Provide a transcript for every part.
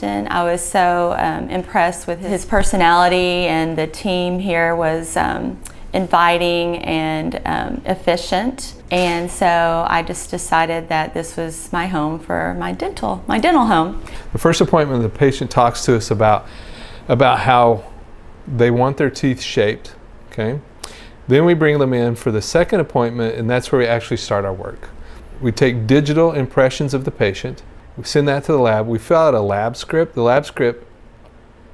Crumpton. I was so impressed with his personality, and the team here was inviting and efficient. And so I just decided that this was my home for my dental home. The first appointment, the patient talks to us about how they want their teeth shaped, okay? Then we bring them in for the second appointment, and that's where we actually start our work. We take digital impressions of the patient, we send that to the lab, we fill out a lab script. The lab script,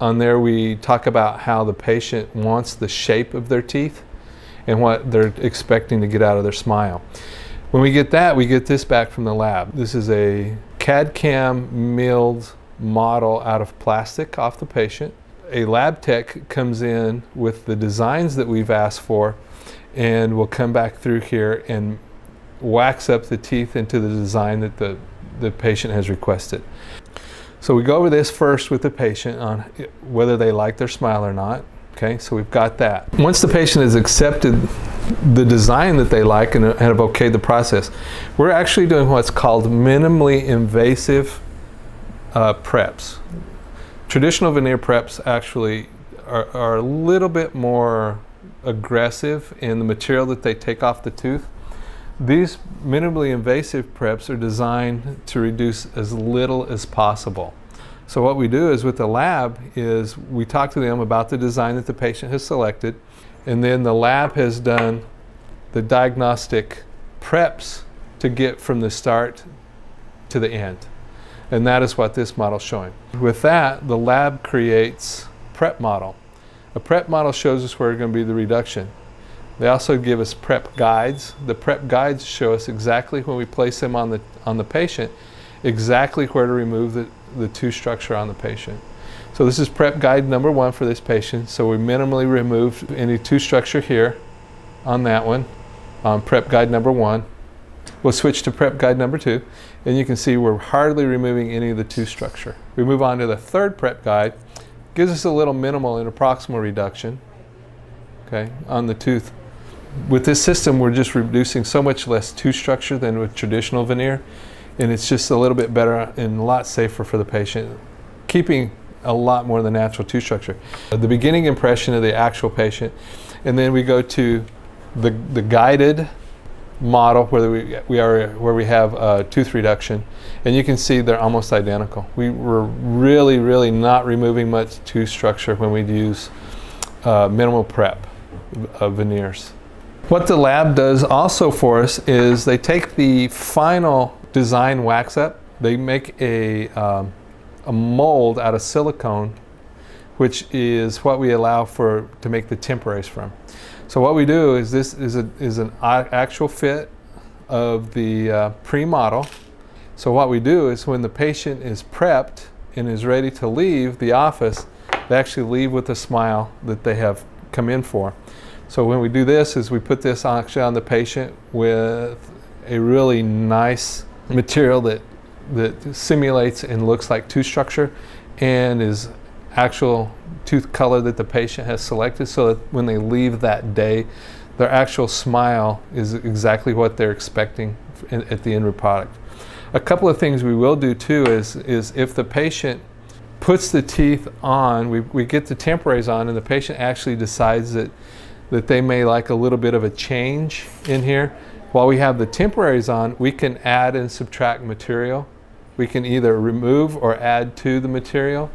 on there we talk about how the patient wants the shape of their teeth and what they're expecting to get out of their smile. When we get that, we get this back from the lab. This is a CAD/CAM milled model out of plastic off the patient. A lab tech comes in with the designs that we've asked for, and will come back through here and wax up the teeth into the design that the patient has requested. So we go over this first with the patient on whether they like their smile or not. Okay, so we've got that. Once the patient has accepted the design that they like and have okayed the process, we're actually doing what's called minimally invasive preps. Traditional veneer preps actually are a little bit more aggressive in the material that they take off the tooth. These minimally invasive preps are designed to reduce as little as possible. So what we do is with the lab is we talk to them about the design that the patient has selected, and then the lab has done the diagnostic preps to get from the start to the end. And that is what this model is showing. With that, the lab creates prep model. A prep model shows us where going to be the reduction. They also give us prep guides. The prep guides show us exactly when we place them on the patient, exactly where to remove the tooth structure on the patient. So this is prep guide number 1 for this patient. So we minimally removed any tooth structure here on that one, on prep guide number 1. We'll switch to prep guide number 2, and you can see we're hardly removing any of the tooth structure. We move on to the third prep guide. Gives us a little minimal and proximal reduction, okay, on the tooth. With this system, we're just reducing so much less tooth structure than with traditional veneer, and it's just a little bit better and a lot safer for the patient, keeping a lot more of the natural tooth structure. The beginning impression of the actual patient, and then we go to the guided model where we have tooth reduction, and you can see they're almost identical. We were really not removing much tooth structure when we use minimal prep of veneers. What the lab does also for us is they take the final design wax up, they make a mold out of silicone, which is what we allow to make the temporaries from. So what we do is this is an actual fit of the pre-model. So what we do is when the patient is prepped and is ready to leave the office, they actually leave with the smile that they have come in for. So when we do this is we put this actually on the patient with a really nice material that simulates and looks like tooth structure and is actual tooth color that the patient has selected, so that when they leave that day, their actual smile is exactly what they're expecting at the end product. A couple of things we will do too is if the patient puts the teeth on, we get the temporaries on, and the patient actually decides that they may like a little bit of a change in here. While we have the temporaries on, we can add and subtract material. We can either remove or add to the material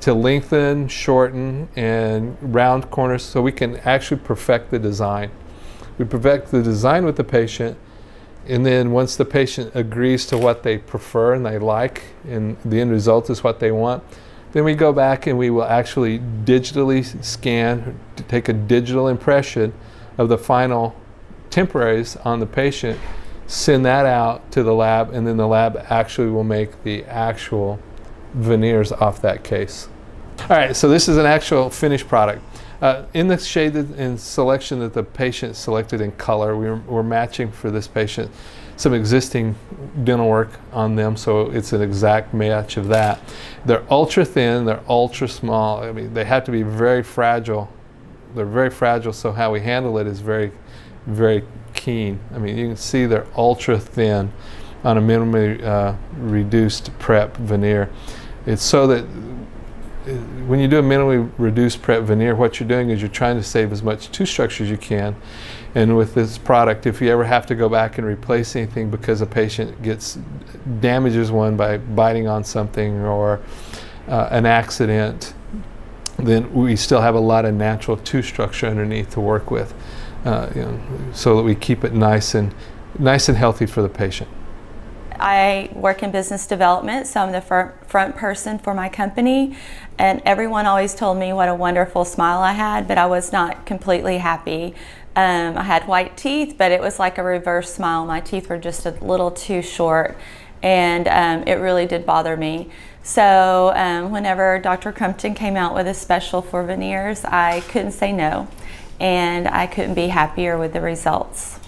to lengthen, shorten, and round corners, so we can actually perfect the design. We perfect the design with the patient, and then once the patient agrees to what they prefer and they like, and the end result is what they want, then we go back and we will actually digitally scan, take a digital impression of the final temporaries on the patient, send that out to the lab, and then the lab actually will make the actual veneers off that case. All right, so this is an actual finished product. In the shade and selection that the patient selected in color, we're matching for this patient some existing dental work on them, so it's an exact match of that. They're ultra thin, they're ultra small. I mean, they have to be very fragile. They're very fragile, so how we handle it is very keen. I mean, you can see they're ultra thin on a minimally reduced prep veneer. It's so that when you do a minimally reduced prep veneer, what you're doing is you're trying to save as much tooth structure as you can. And with this product, if you ever have to go back and replace anything because a patient damages one by biting on something or an accident, then we still have a lot of natural tooth structure underneath to work with, so that we keep it nice and healthy for the patient. I work in business development, so I'm the front person for my company, and everyone always told me what a wonderful smile I had, but I was not completely happy. I had white teeth, but it was like a reverse smile. My teeth were just a little too short, and it really did bother me. So whenever Dr. Crumpton came out with a special for veneers, I couldn't say no, and I couldn't be happier with the results.